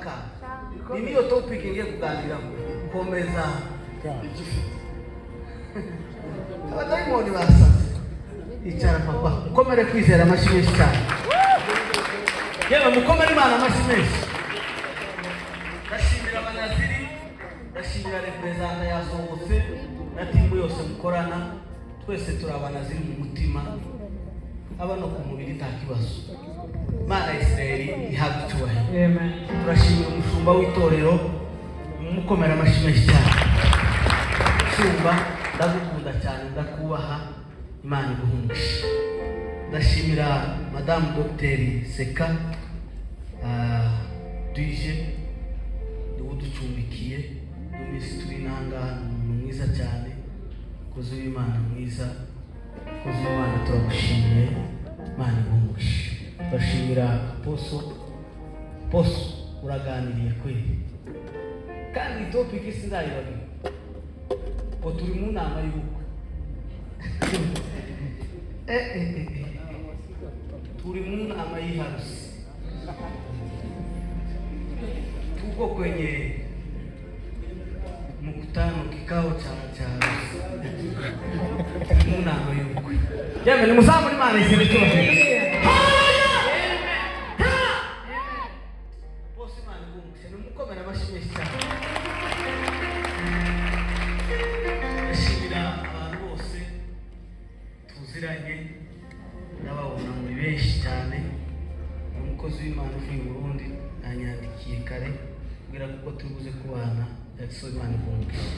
impaka. Ni niyo topic ngiye kuganiraho. Komeza. Abadayimoni basaze. Icara papa. Mukomere kwizera amashyi menshi cyane. Yewe mukomere Imana amashyi menshi. Ndashimira abanaziri, ndashimira representa yasohotse na timu yose mukorana. Twese turi abanaziri mu mutima. Abano ku mubiri nta kibazo. Mana Israeli ihabwa icyubahiro. Amen. Turashimira umushumba w'itorero, mukomera amashyi menshi cyane. Shumba ndagukunda cyane, ndakubaha. Imana iguhumugishe. Ndashimira Madame Dr Seka Duje uducumbikiye n'umisi turi nangaha, umuntu mwiza cyane, kozi w'Imana mwiza, kozi w'Imana turagushimiye. Imana iguhumugishe. Bashimira Poso uraganiriye kweli kandi topic sindayibagiwe ko turi mu nama y'ubukwe. Turi mu nama y'iharusi, tuko kwenye mkutano kikao cha harusi. Mu nama y'ubukwe. Yeme ni musamu ni Imana isibitoke. Ndababona muri benshi cyane. Umukozi w'Imana uvuye mu Burundi anyandikiye kare kugira ko tubuze kubana. Yagisoje Imana iguhumugishe.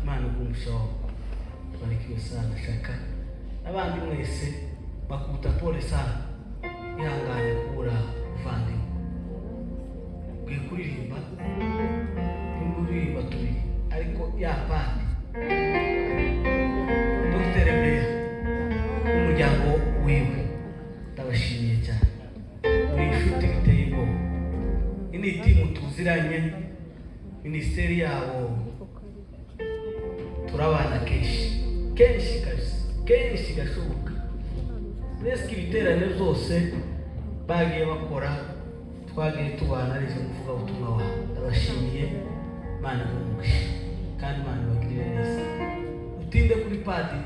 Imana iguhumugishe barikiwe sana shaka. Abandi mwese bakuta pole sana. Ihangane kubura uvandi. Ugiye kuririmba turi ariko yapandi umuryango wiwe ndabashimiye cyane. Muri inshuti biteye ubwoba. Ini timu tuziranye, ministeri yabo turabana kenshi gashoboka. Neski ibiterane zose bagiye bakora twagiye tubana ari umuvuga ubutumwa wawe. Ndabashimiye. Imana iguhumugishe kandi Imana ibagirire neza. Utinde kuri padi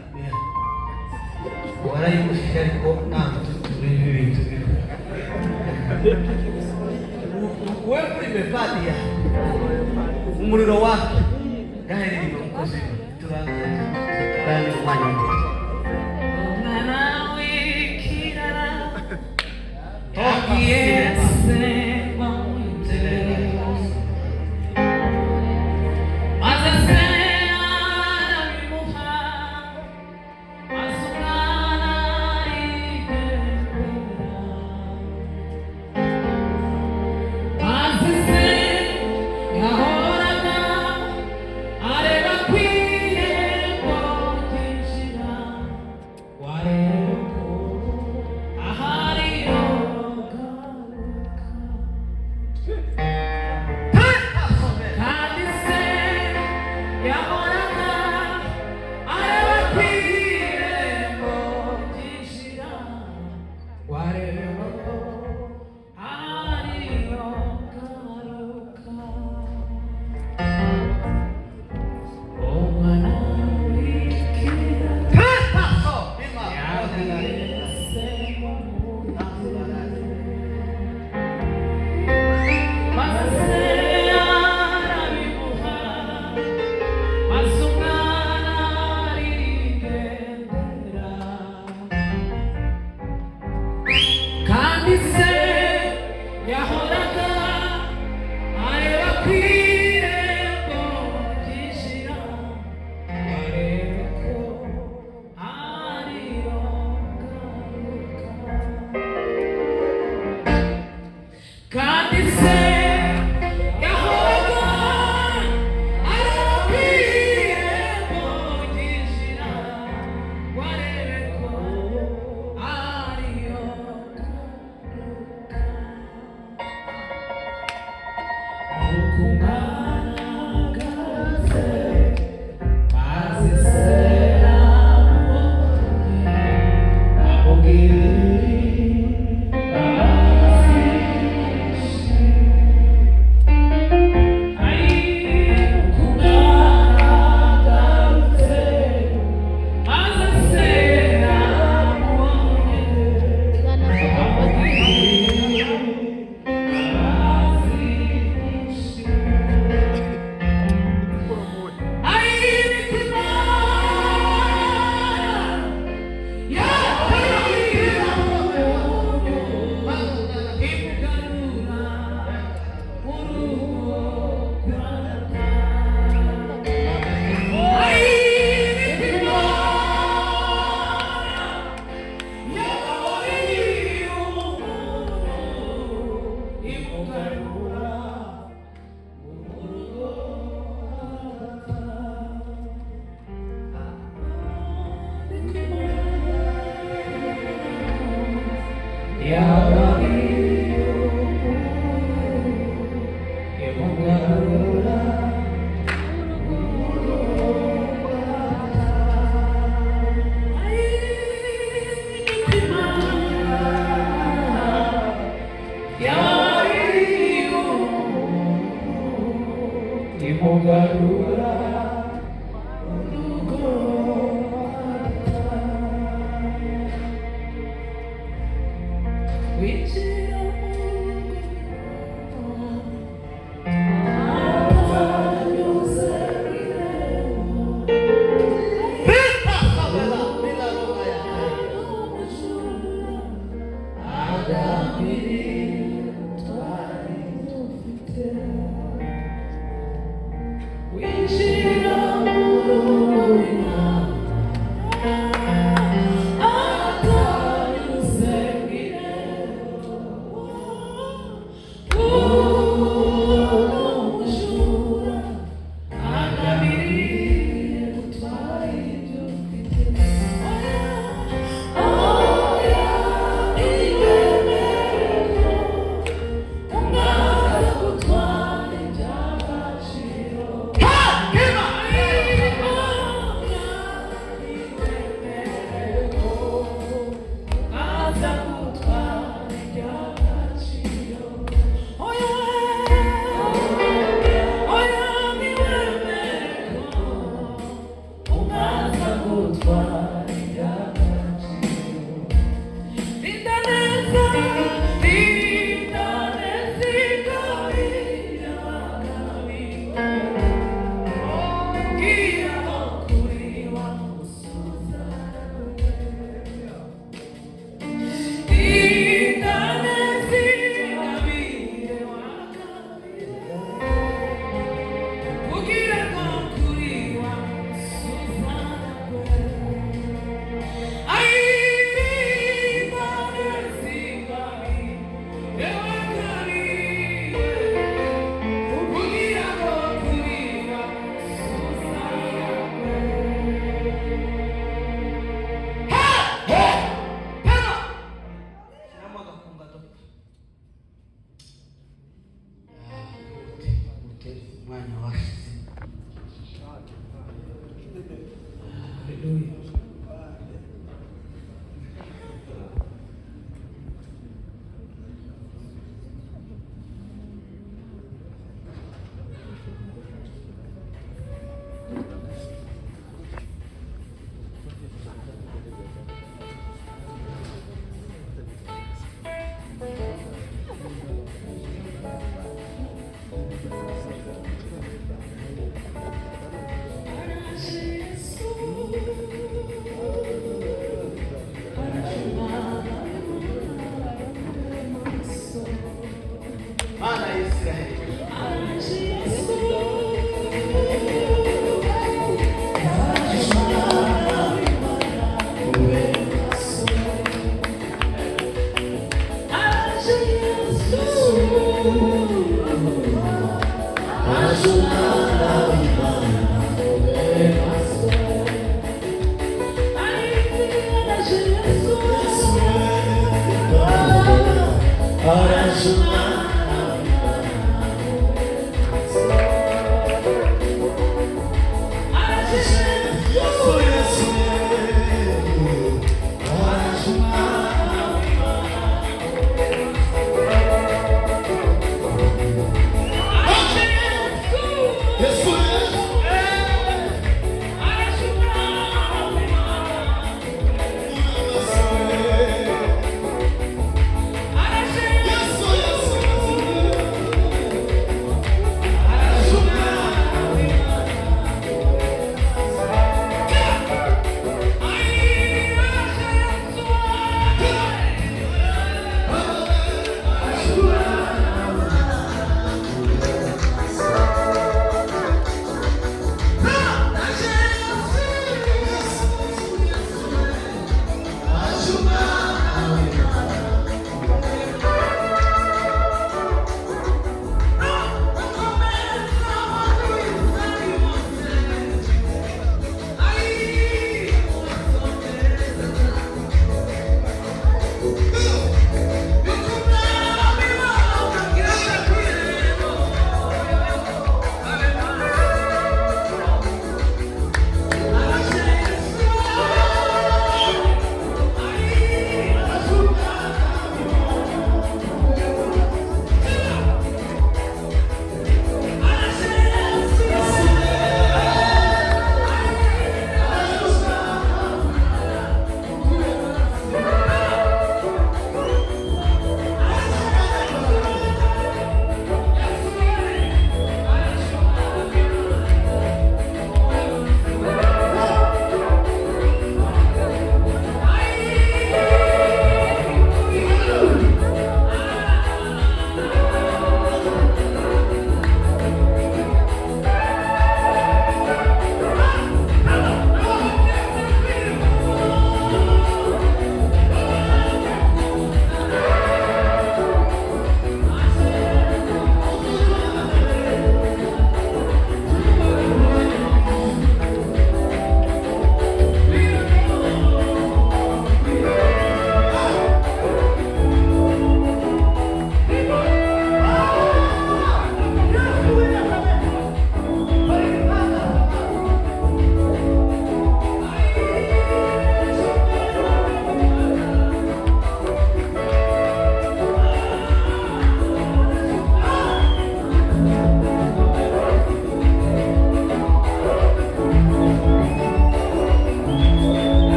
warayimushije ariko ntabwo turebe ibintu bimwe. Wewe kuri mepadi ya umuriro wake gaherereye umukozi turangiza kandi umwanya muto. Mwana wikirara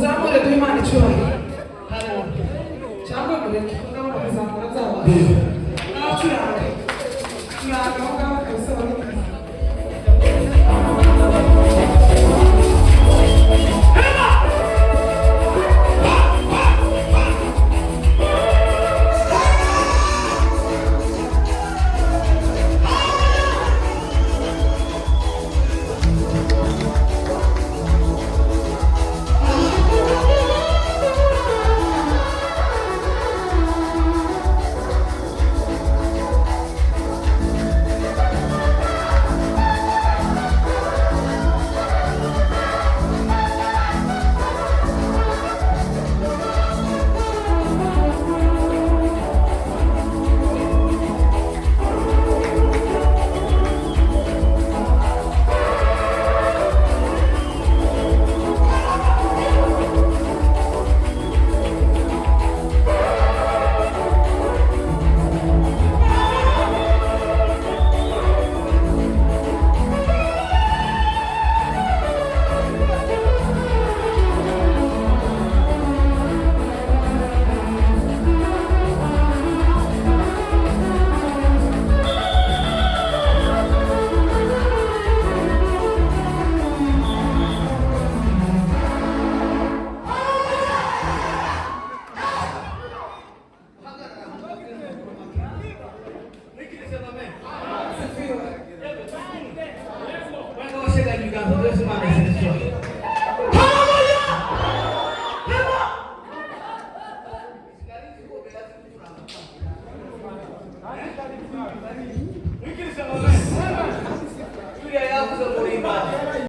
muzamure duhe Imana icyubahiro. Cyangwa mureke ndabona kuzamura byaba n'abacuranga curanga aho ngaho kabisa bari ibiganza byose Imana